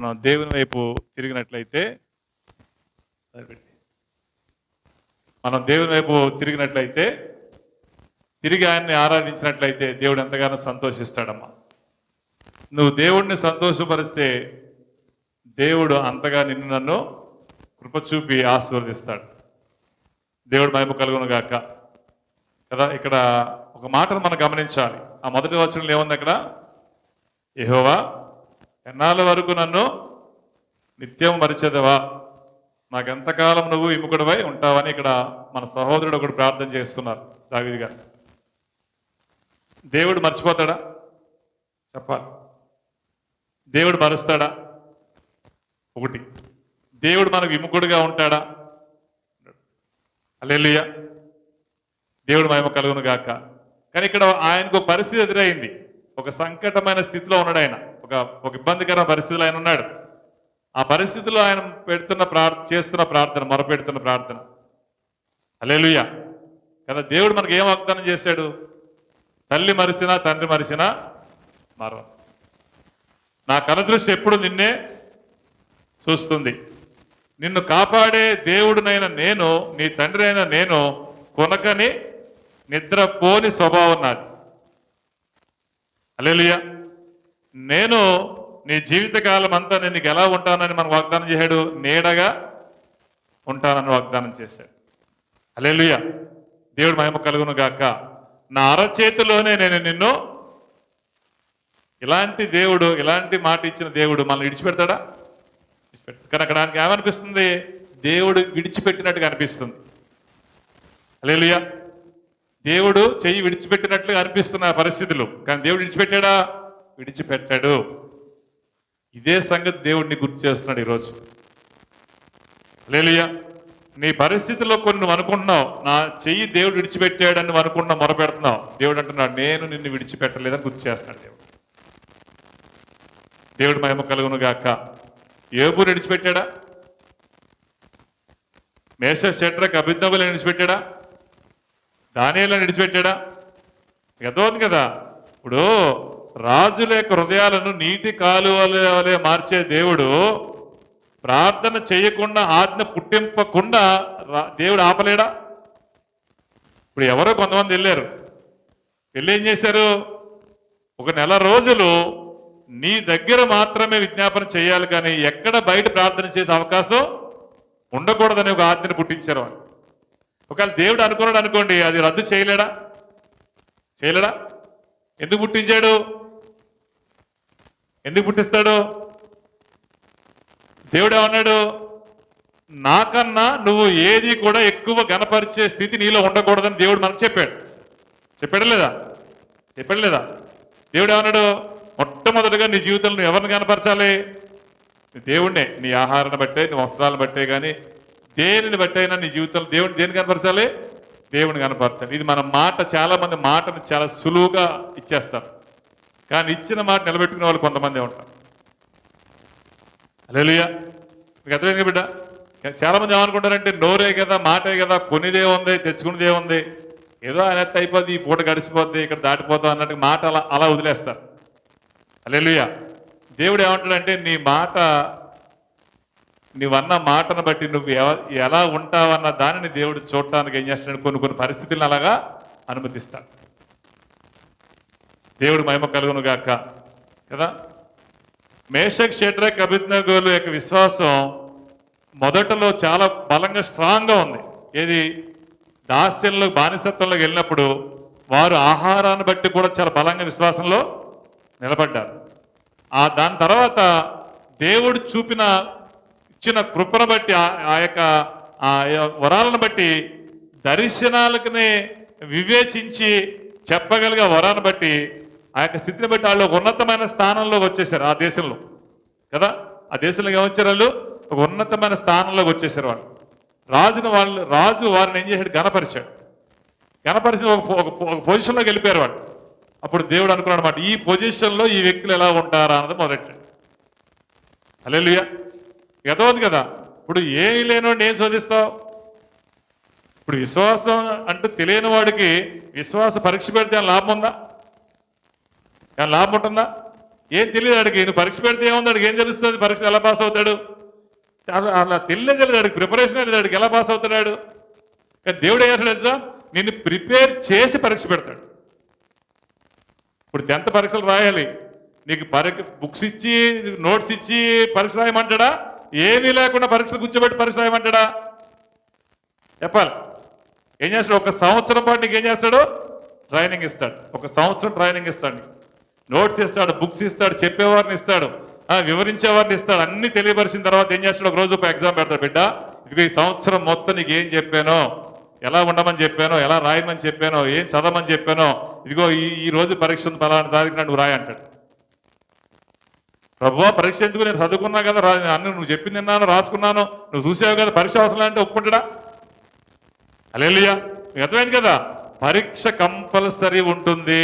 మనం దేవుని వైపు తిరిగినట్లయితే తిరిగి ఆయన్ని ఆరాధించినట్లయితే దేవుడు ఎంతగానో సంతోషిస్తాడమ్మా. నువ్వు దేవుడిని సంతోషపరిస్తే దేవుడు అంతగా నిన్ను నన్ను కృప చూపి ఆశీర్వదిస్తాడు. దేవుడు మహిమ కలుగును గాక కదా. ఇక్కడ ఒక మాటను మనం గమనించాలి. ఆ మొదటి వచనంలో ఏముంది అక్కడ? యెహోవా ఎన్నాళ్ళ వరకు నన్ను నిత్యం మరిచెదవా, నాకెంతకాలం నువ్వు విముఖుడివై ఉంటావని ఇక్కడ మన సహోదరుడు ఒకడు ప్రార్థన చేస్తున్నారు, దావీదు గారు. దేవుడు మర్చిపోతాడా? చెప్పాలి. దేవుడు మరుస్తాడా? ఒకటి. దేవుడు మనకు విముఖుడిగా ఉంటాడా? హల్లెలూయా, దేవుడు మహిమ కలుగును గాక. కానీ ఇక్కడ ఆయనకు పరిస్థితి ఎదురైంది. ఒక సంకటమైన స్థితిలో ఉన్నాడు ఆయన. ఒక ఇబ్బందికరమైన పరిస్థితిలో ఆయన ఉన్నాడు. ఆ పరిస్థితిలో ఆయన చేస్తున్న ప్రార్థన, మొరపెడుతున్న ప్రార్థన. హల్లెలూయా కదా. దేవుడు మనకి ఏం వాగ్దానం చేశాడు? తల్లి మరిసినా తండ్రి మరిసినా మరవ, నా కనుదృష్టి ఎప్పుడు నిన్నే చూస్తుంది. నిన్ను కాపాడే దేవుడునైన నేను, నీ తండ్రి అయిన నేను కొనకని నిద్రపోని స్వభావం నాది. హల్లెలూయా. నేను నీ జీవితకాలం అంతా నేను నీకు ఎలా ఉంటానని మనకు వాగ్దానం చేశాడు? నీడగా ఉంటానని వాగ్దానం చేశాడు. హల్లెలూయా, దేవుడు మహిమ కలుగును గాక. నా అరచేతిలోనే నేను నిన్ను. ఇలాంటి దేవుడు, ఇలాంటి మాట ఇచ్చిన దేవుడు మనల్ని విడిచిపెడతాడా? కానీ అక్కడ ఆయనకి ఏమనిపిస్తుంది? దేవుడు విడిచిపెట్టినట్టుగా అనిపిస్తుంది. హల్లెలూయా, దేవుడు చెయ్యి విడిచిపెట్టినట్లుగా అనిపిస్తున్న పరిస్థితులు. కానీ దేవుడు విడిచిపెట్టాడా? విడిచిపెట్టాడు. ఇదే సంగతి దేవుడిని గుర్తు చేస్తున్నాడు ఈరోజు. హల్లెలూయా. నీ పరిస్థితుల్లో కొన్ని నువ్వు అనుకుంటున్నావు, నా చెయ్యి దేవుడు విడిచిపెట్టాడని నువ్వు అనుకుంటున్నావు, మొరపెడుతున్నావు. దేవుడు అంటున్నాడు, నేను నిన్ను విడిచిపెట్టలేదని గుర్తు చేస్తున్నాడు దేవుడు. దేవుడు మహిమ కలుగును గాక. యోబుని విడిచిపెట్టాడా? మేషక్ షడ్రక్ అబేద్నెగోలను విడిచిపెట్టాడా? దానియేలును విడిచిపెట్టాడా? అర్థమవుతుంది కదా. ఇప్పుడు రాజుల యొక్క హృదయాలను నీటి కాలువలే మార్చే దేవుడు ప్రార్థన చేయకుండా, ఆజ్ఞ పుట్టింపకుండా దేవుడు ఆపలేడా? ఇప్పుడు ఎవరో కొంతమంది వెళ్ళారు, వెళ్ళి ఏం చేశారు? ఒక నెల రోజులు నీ దగ్గర మాత్రమే విజ్ఞాపన చేయాలి, కానీ ఎక్కడ బయట ప్రార్థన చేసే అవకాశం ఉండకూడదని ఒక ఆజ్ఞను పుట్టించారు వాళ్ళు. ఒకవేళ దేవుడు అనుకున్నాడు అనుకోండి, అది రద్దు చేయలేడా? ఎందుకు పుట్టించాడు? ఎందుకు పుట్టిస్తాడు? దేవుడు ఏమన్నాడు? నాకన్నా నువ్వు ఏది కూడా ఎక్కువ గణపరిచే స్థితి నీలో ఉండకూడదని దేవుడు మనకు చెప్పాడు లేదా? దేవుడు ఏమన్నాడు? మొట్టమొదటిగా నీ జీవితంలో నువ్వు ఎవరిని కనపరచాలి? దేవుణ్ణే. నీ ఆహారాన్ని బట్టే, నీ వస్త్రాలను బట్టే, కానీ దేనిని బట్టైనా నీ జీవితంలో దేవుడిని దేని కనపరచాలి? దేవుని కనపరచాలి. ఇది మన మాట. చాలా మంది మాటను చాలా సులువుగా ఇచ్చేస్తారు, కానీ ఇచ్చిన మాట నిలబెట్టుకునే వాళ్ళు కొంతమంది ఉంటారు. హల్లెలూయా, మీకు అర్థమైంది బిడ్డ? చాలా మంది ఏమనుకుంటారంటే, నోరే కదా, మాటే కదా, కొనిదే ఉంది, తెచ్చుకునేదే ఉంది, ఏదో ఆయన అయిపోద్ది, ఈ పూట గడిచిపోద్ది, ఇక్కడ దాటిపోతాం అన్నట్టు మాట అలా వదిలేస్తారు. హల్లెలూయా. దేవుడు ఏమంటాడంటే, నీ మాట, నువ్వన్న మాటను బట్టి నువ్వు ఎలా ఉంటావన్న దానిని దేవుడు చూడటానికి ఏం చేస్తాడు? కొన్ని పరిస్థితులను అలాగా అనుమతిస్తాడు. దేవుడు మహిమ కలుగును గాక కదా. మేషక్ షడ్రక్ అబేద్నెగోల యొక్క విశ్వాసం మొదటలో చాలా బలంగా స్ట్రాంగ్గా ఉంది. ఏది? దాస్యంలో, బానిసత్వంలోకి వెళ్ళినప్పుడు వారు ఆహారాన్ని బట్టి కూడా చాలా బలంగా విశ్వాసంలో నిలబడ్డారు. దాని తర్వాత దేవుడు ఇచ్చిన కృపను బట్టి, ఆ యొక్క వరాలను బట్టి, దర్శనాలకునే వివేచించి చెప్పగలిగే వరాన్ని బట్టి, ఆ యొక్క స్థితిని బట్టి వాళ్ళు ఉన్నతమైన స్థానంలోకి వచ్చేసారు ఆ దేశంలో కదా. ఆ దేశంలో ఏమొచ్చారు? వాళ్ళు ఒక ఉన్నతమైన స్థానంలోకి వచ్చేసారు. రాజు వారిని ఏం చేశాడు? గణపరిచి ఒక పొజిషన్లోకి వెళ్ళిపోయారు వాళ్ళు. అప్పుడు దేవుడు అనుకున్నాడు అన్నమాట, ఈ పొజిషన్లో ఈ వ్యక్తులు ఎలా ఉంటారా అన్నది మొదటి. హల్లెలూయా, అర్థమవుతుంది కదా. ఇప్పుడు ఏమీ లేనివాడిని ఏం శోధిస్తావు? ఇప్పుడు విశ్వాసం అంటూ తెలియని వాడికి విశ్వాస పరీక్ష పెడితే లాభం ఉందా? లాభం ఉంటుందా? ఏం తెలియదు ఆడికి. నువ్వు పరీక్ష పెడితే ఏముంది, ఆడికి ఏం తెలుస్తుంది పరీక్ష ఎలా పాస్ అవుతాడు? అలా తెలియదు ఆడికి, ప్రిపరేషన్ లేదు ఆడికి, ఎలా పాస్ అవుతాడు? కానీ దేవుడు ఏం చేస్తాడు తెలుసా, నిన్ను ప్రిపేర్ చేసి పరీక్ష పెడతాడు. ఇప్పుడు 10th పరీక్షలు రాయాలి, నీకు బుక్స్ ఇచ్చి నోట్స్ ఇచ్చి పరీక్ష రాయమంటాడా? ఏమీ లేకుండా పరీక్షలు కూర్చోబెట్టి పరీక్ష రాయమంటాడా? చెప్పాలి. ఏం చేస్తాడు? 1 సంవత్సరం పాటు నీకు ఏం చేస్తాడు? ట్రైనింగ్ ఇస్తాడు. 1 సంవత్సరం ట్రైనింగ్ ఇస్తాడు, నోట్స్ ఇస్తాడు, బుక్స్ ఇస్తాడు, చెప్పేవారిని ఇస్తాడు, వివరించేవారిని ఇస్తాడు. అన్ని తెలియపరిచిన తర్వాత ఏం చేస్తాడు? ఒక రోజు ఎగ్జామ్ పెడతాడు. బిడ్డ, ఇదిగో ఈ సంవత్సరం మొత్తం నీకు ఏం చెప్పానో, ఎలా ఉండమని చెప్పానో, ఎలా రాయమని చెప్పానో, ఏం చదవమని చెప్పానో, ఇదిగో ఈ రోజు పరీక్ష పలానా తారీఖున నువ్వు రాయి అంటాడు. ప్రభువా పరీక్ష ఎందుకు, నేను చదువుకున్నా కదా, అన్ని నువ్వు చెప్పింది విన్నాను, రాసుకున్నాను, నువ్వు చూసావు కదా, పరీక్ష అవసరం అంటే ఒప్పుకుంటాడా? హల్లెలూయా. మీకు అర్థమైంది కదా, పరీక్ష కంపల్సరీ ఉంటుంది.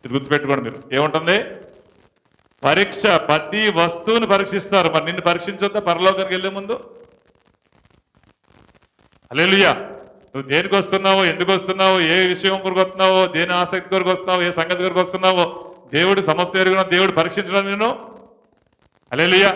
ఇది గుర్తుపెట్టుకోండి మీరు. ఏముంటుంది? పరీక్ష. ప్రతి వస్తువుని పరీక్షిస్తారు. మరి నిన్ను పరీక్షించొద్దా పరలోకానికి వెళ్ళే ముందు? హల్లెలూయా. నువ్వు దేనికి వస్తున్నావో, ఎందుకు వస్తున్నావో, ఏ విషయం కొరకు వస్తున్నావో, దేని ఆసక్తి కొరకు వస్తున్నావో, ఏ సంగతి కొరకు వస్తున్నావో, దేవుడు సమస్త ఎరుగున దేవుడు పరీక్షించడం నేను. హల్లెలూయా.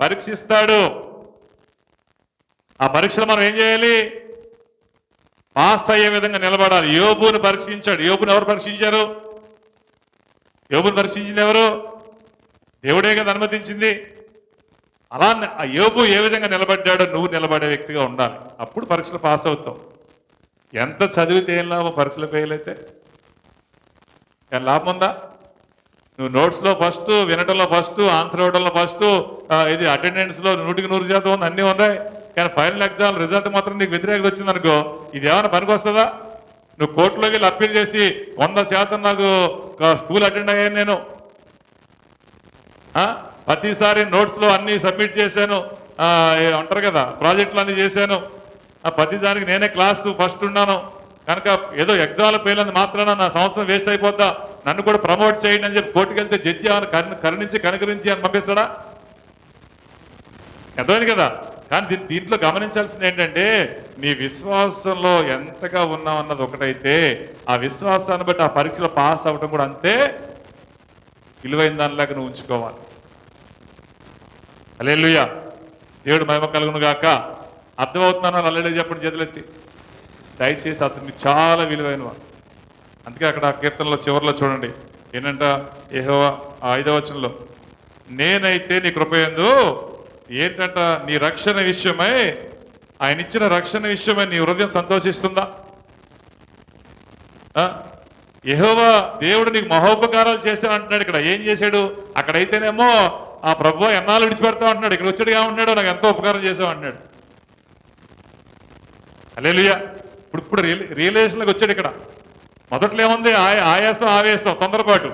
పరీక్షిస్తాడు. ఆ పరీక్షలో మనం ఏం చేయాలి? పాస్ అయ్యే విధంగా నిలబడాలి. యోబుని పరీక్షించాడు. యోబుని ఎవరు పరీక్షించారు? యోబుని పరీక్షించింది ఎవరు? దేవుడే కదా అనుమతించింది. అలా ఆ యోబు ఏ విధంగా నిలబడ్డాడో నువ్వు నిలబడే వ్యక్తిగా ఉండాలి. అప్పుడు పరీక్షలు పాస్ అవుతావు. ఎంత చదివితే ఏం లాభం పరీక్షలు ఫెయిల్ అయితే? లాభం ఉందా? నువ్వు నోట్స్లో ఫస్ట్, వినటంలో ఫస్ట్, ఆన్సర్ ఇవ్వడంలో ఫస్ట్, ఇది అటెండెన్స్లో 100కి 100% ఉంది, అన్నీ ఉన్నాయి. కానీ ఫైనల్ ఎగ్జామ్ రిజల్ట్ మాత్రం నీకు వ్యతిరేకత వచ్చిందనుకో, ఇది ఏమైనా పనికి వస్తుందా? నువ్వు కోర్టులోకి వెళ్ళి అప్పీల్ చేసి 100% నాకు స్కూల్ అటెండ్ అయ్యాను, నేను ప్రతిసారి నోట్స్లో అన్నీ సబ్మిట్ చేశాను, అంటారు కదా, ప్రాజెక్టులు అన్నీ చేశాను, ప్రతిదానికి నేనే క్లాసు ఫస్ట్ ఉన్నాను, కనుక ఏదో ఎగ్జామ్లో ఫెయిల్ అని మాత్రాన నా సంవత్సరం వేస్ట్ అయిపోద్దా, నన్ను కూడా ప్రమోట్ చేయండి అని చెప్పి కోర్టుకు వెళ్తే జడ్జి ఏమైనా కనుకరించి అని పంపిస్తాడా? అర్థమైంది కదా. కానీ దీంట్లో గమనించాల్సింది ఏంటంటే, నీ విశ్వాసంలో ఎంతగా ఉన్నావు అన్నది ఒకటైతే, ఆ విశ్వాసాన్ని బట్టి ఆ పరీక్షలో పాస్ అవ్వడం కూడా అంతే విలువైన దానిలాగా నువ్వు ఉంచుకోవాలి. హల్లెలూయా. దేవుడు మహిమ కలుగును గాక. అర్థమవుతున్నాను హల్లెలూయా చెప్పండి చేతులెత్తి. దయచేసి అతన్ని చాలా విలువైన వాడు. అందుకే అక్కడ ఆ కీర్తనలో చివరిలో చూడండి ఏంటంట, యెహోవా 5వ వచనంలో, నేనైతే నీ కృపయందు ఏంటంట, నీ రక్షణ విషయమై, ఆయన ఇచ్చిన రక్షణ విషయమై నీ హృదయం సంతోషిస్తుందా? యెహోవా దేవుడు నీకు మహోపకారాలు చేస్తాను అంటున్నాడు. ఇక్కడ ఏం చేశాడు? అక్కడైతేనేమో ఆ ప్రభువా ఎన్నాళ్ళు విడిచిపెడతావు అంటున్నాడు. ఇక్కడ వచ్చాడు ఏమంటున్నాడు? నాకు ఎంతో ఉపకారం చేసావు అంటున్నాడు. హల్లెలూయా. ఇప్పుడు రియలైజేషన్లోకి వచ్చాడు. ఇక్కడ మొదట్లో ఏముంది? ఆయాసం, ఆవేశం, తొందరపాటు,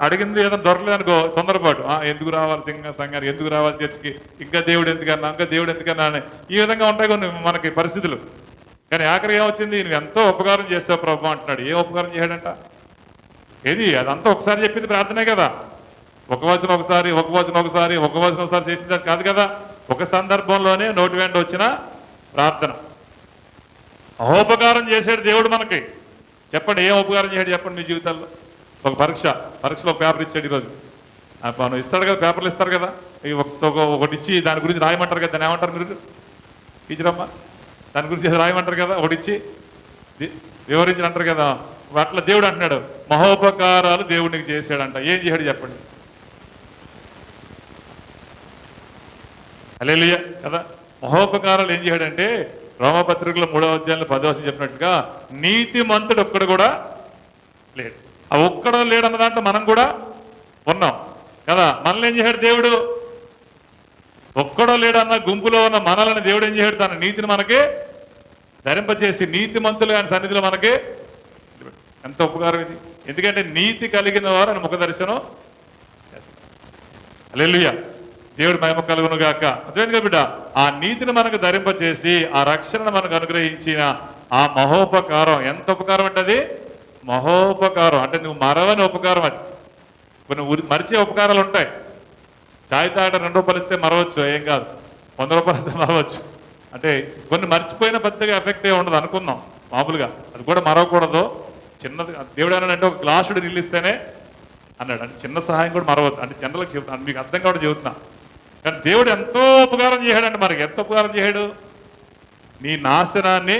అడిగింది ఏదో దొరకలేదు అనుకో తొందరపాటు, ఎందుకు రావాలి సంఘానికి, ఎందుకు రావాలి చర్చికి, ఇంకా దేవుడు ఎందుకన్నా, ఇంకా దేవుడు ఎందుకన్నా అని ఈ విధంగా ఉంటాయి కొన్ని మనకి పరిస్థితులు. కానీ ఆఖరి ఏమొచ్చింది? నువ్వు ఎంతో ఉపకారం చేస్తావు ప్రభు అంటున్నాడు. ఏం ఉపకారం చేయడంట? ఏది అదంతా ఒకసారి చెప్పింది ప్రార్థనే కదా. ఒక వచనం ఒకసారి, ఒక వచనం ఒకసారి, ఒక వచనం ఒకసారి చేసింది కాదు కదా. ఒక సందర్భంలోనే నోటి వెంట వచ్చిన ప్రార్థన. మహోపకారం చేసాడు దేవుడు మనకి. చెప్పండి, ఏం ఉపకారం చేయడు చెప్పండి మీ జీవితాల్లో? ఒక పరీక్షలో ఒక పేపర్ ఇచ్చాడు ఈరోజు. మనం ఇస్తాడు కదా, పేపర్లు ఇస్తారు కదా, ఒకటి ఇచ్చి దాని గురించి రాయమంటారు కదా. దాన్ని ఏమంటారు మీరు? టీచర్ అమ్మ, దాని గురించి రాయమంటారు కదా, ఒకటి ఇచ్చి వివరించి అంటారు కదా. అట్లా దేవుడు అంటున్నాడు, మహోపకారాలు దేవుడికి చేశాడంట. ఏం చేయడు చెప్పండి? హల్లెలూయా కదా. మహోపకారాలు ఏం చేయడంటే, రోమపత్రికలో 3వ అధ్యాయంలో 10వ వచనం చెప్పినట్టుగా, నీతిమంతుడు ఒక్కడు కూడా లేడు. ఆ ఒక్కడో లేడన్న దాంట్లో మనం కూడా ఉన్నాం కదా. మనల్ని ఏం చేశాడు దేవుడు? ఒక్కడో లేడన్న గుంపులో ఉన్న మనల్ని దేవుడు ఏం చేశాడు? తన నీతిని మనకి ధరింపచేసి నీతిమంతులు ఆయన సన్నిధిలో మనకి. ఎంత ఉపకారం ఇది! ఎందుకంటే నీతి కలిగిన వారు ఆయన ముఖ దర్శనం చేస్తారు. హల్లెలూయా. దేవుడు మహిమ కలుగును గాక. అదేంటి బిడ్డ, ఆ నీతిని మనకు ధరింపచేసి ఆ రక్షణను మనకు అనుగ్రహించిన ఆ మహోపకారం. ఎంత ఉపకారం అంటే అది? మహోపకారం. అంటే నువ్వు మరవని ఉపకారం. అది కొన్ని మరిచే ఉపకారాలు ఉంటాయి. చాయ్ తాగడం 2 రూపాయలు ఇస్తే మరవచ్చు, ఏం కాదు. 100 రూపాయలు ఇస్తే మరవచ్చు. అంటే కొన్ని మర్చిపోయిన పెద్దగా ఎఫెక్ట్ ఏ ఉండదు అనుకుందాం మామూలుగా. అది కూడా మరవకూడదు. చిన్నది దేవుడు ఏమన్నాడంటే, ఒక గ్లాసుడు నీళ్ళు ఇస్తేనే అన్నాడు. అంటే చిన్న సహాయం కూడా మరవద్దు, అంటే జనరల్కి చెబుతాను, మీకు అర్థం కావడం చెబుతున్నా. కానీ దేవుడు ఎంతో ఉపకారం చేశాడంటే మనకి. ఎంత ఉపకారం చేశాడు? నీ నాశనాన్ని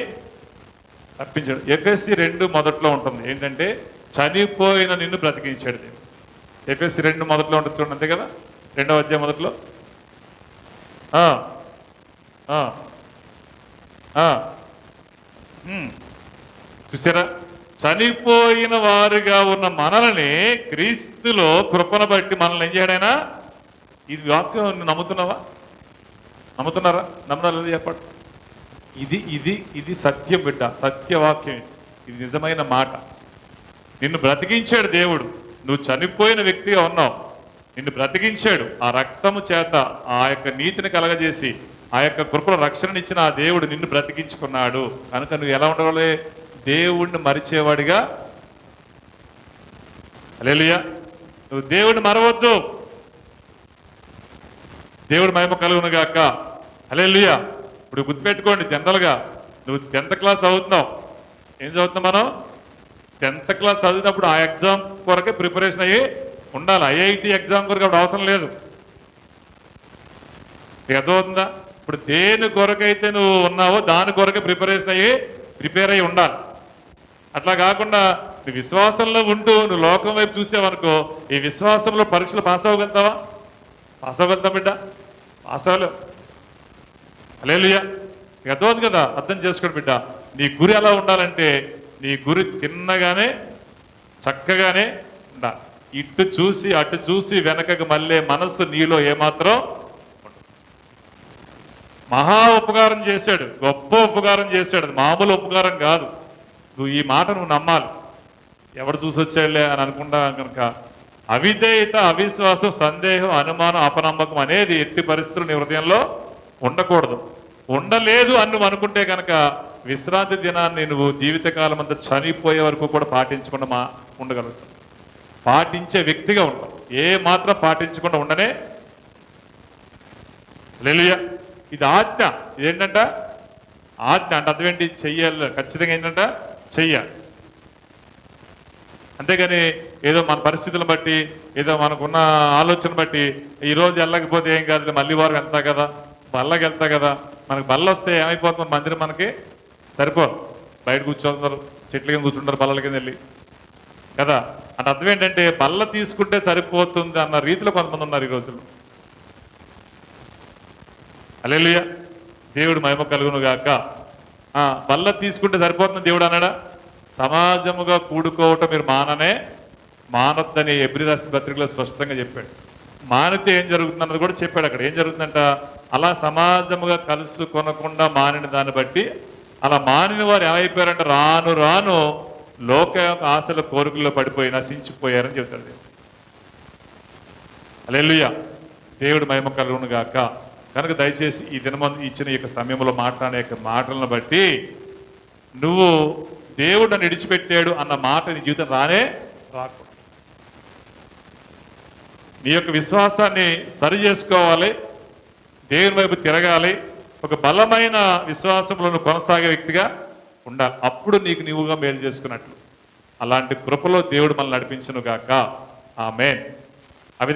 తప్పించాడు. ఎఫెసీ 2 మొదట్లో ఉంటుంది ఏంటంటే, చనిపోయిన నిన్ను బ్రతికించాడు దేవుడు. ఎఫెసీ 2 మొదట్లో ఉంటుంది చూడండి, అంతే కదా, 2వ అధ్యాయం మొదట్లో. చూసారా, చనిపోయిన వారుగా ఉన్న మనల్ని క్రీస్తులో కృపను బట్టి మనల్ని ఏం చేయడైనా. ఇది వాక్యం నమ్ముతున్నావా? నమ్ముతున్నారా? నమ్మరాలేదు చెప్పండి. ఇది ఇది ఇది సత్యం బిడ్డ, సత్యవాక్యం. ఇది నిజమైన మాట. నిన్ను బ్రతికించాడు దేవుడు. నువ్వు చనిపోయిన వ్యక్తిగా ఉన్నావు, నిన్ను బ్రతికించాడు. ఆ రక్తము చేత ఆ యొక్క నీతిని కలగజేసి ఆ యొక్క కృపలో రక్షణనిచ్చిన ఆ దేవుడు నిన్ను బ్రతికించుకున్నాడు. కనుక నువ్వు ఎలా ఉండవాలి? దేవుణ్ణి మరిచేవాడిగా. హల్లెలూయా. నువ్వు దేవుడిని మరవద్దు. దేవుడు మహిమ కలుగును గాక. హల్లెలూయా. ఇప్పుడు గుర్తుపెట్టుకోండి, జనరల్గా నువ్వు 10th క్లాస్ చదువుతున్నావు. ఏం చదువుతున్నావు మనం? 10th క్లాస్ చదివినప్పుడు ఆ ఎగ్జామ్ కొరకే ప్రిపరేషన్ అయ్యి ఉండాలి. ఐఐటి ఎగ్జామ్ కొరకు అప్పుడు అవసరం లేదు. అర్థమవుతుందా? ఇప్పుడు దేని కొరకైతే నువ్వు ఉన్నావో దాని కొరకే ప్రిపేర్ అయ్యి ఉండాలి. అట్లా కాకుండా నువ్వు విశ్వాసంలో ఉంటూ నువ్వు లోకం వైపు చూసావనుకో, ఈ విశ్వాసంలో పరీక్షలు పాస్ అవ్వగలుగుతావా? పాస్ అవ్వగలుగుతావు బిడ్డ? పాస్ అవ్వలేవు. హల్లెలూయా. అర్థమవుతుంది కదా? అర్థం చేసుకోండి బిడ్డ. నీ గురి ఎలా ఉండాలంటే, నీ గురి తిన్నగానే చక్కగానే ఉండాలి. ఇటు చూసి అటు చూసి వెనకకు మళ్ళీ మనస్సు నీలో ఏమాత్రం. మహా ఉపకారం చేశాడు, గొప్ప ఉపకారం చేశాడు. అది మామూలు ఉపకారం కాదు. నువ్వు ఈ మాట నువ్వు నమ్మాలి. ఎవడు చూసి వచ్చాడులే అని అనుకుంటా కనుక అవిధేయత, అవిశ్వాసం, సందేహం, అనుమానం, అపనమ్మకం అనేది ఎట్టి పరిస్థితులు నీ హృదయంలో ఉండకూడదు. ఉండలేదు అని నువ్వు అనుకుంటే కనుక విశ్రాంతి దినాన్ని నువ్వు జీవితకాలం అంతా చనిపోయే వరకు కూడా పాటించకుండా ఉండగలుగుతావు. పాటించే వ్యక్తిగా ఉంటావు. ఏ మాత్రం పాటించకుండా ఉండనే. హల్లెలూయా. ఇది ఆజ్ఞ. ఇదేంటంట? ఆజ్ఞ. అంటే అర్థం ఏంటి? చెయ్యాలి. ఖచ్చితంగా ఏంటంట? చెయ్యాలి. అంతేగాని ఏదో మన పరిస్థితులను బట్టి, ఏదో మనకున్న ఆలోచన బట్టి ఈరోజు వెళ్ళకపోతే ఏం కాదు, మళ్ళీ వారు వెళ్తా కదా, బల్లకి వెళ్తా కదా. మనకు బల్ల వస్తే ఏమైపోతుంది? మందిరం మనకి సరిపోదు. బయట కూర్చోందరు, చెట్ల కింద కూర్చుంటారు బల్లల కింద వెళ్ళి కదా. అంటే అర్థం ఏంటంటే బల్ల తీసుకుంటే సరిపోతుంది అన్న రీతిలో కొంతమంది ఉన్నారు ఈ రోజుల్లో. హల్లెలూయా. దేవుడు మహిమ కలుగును గాక. బల్ల తీసుకుంటే సరిపోతుంది దేవుడు అన్నాడా? సమాజముగా కూడుకోవటం మీరు మానొద్దని ఎబ్రీ రాసిన పత్రికలో స్పష్టంగా చెప్పాడు. మానితే ఏం జరుగుతుంది అన్నది కూడా చెప్పాడు అక్కడ. ఏం జరుగుతుందంట? అలా సమాజముగా కలుసుకొనకుండా మానిన దాన్ని బట్టి అలా మానిన వారు ఏమైపోయారంటే రాను రాను లోక ఆశల కోరికల్లో పడిపోయి నశించిపోయారని చెబుతాడు దేవుడు. హల్లెలూయా. దేవుడు మహిమ కలుగును గాక. కనుక దయచేసి ఈ దినమందు ఇచ్చిన ఈ యొక్క సమయంలో మాట్లాడే యొక్క మాటలను బట్టి నువ్వు దేవుడు నన్ను విడిచిపెట్టాడు అన్న మాట నీ జీవితం రాకూడదు. నీ యొక్క విశ్వాసాన్ని సరి చేసుకోవాలి, దేవుని వైపు తిరగాలి, ఒక బలమైన విశ్వాసంలో నువ్వు కొనసాగే వ్యక్తిగా ఉండాలి. అప్పుడు నీకు నీవుగా మేలు చేసుకున్నట్లు. అలాంటి కృపలో దేవుడు మనల్ని నడిపించును గాక. ఆమేన్.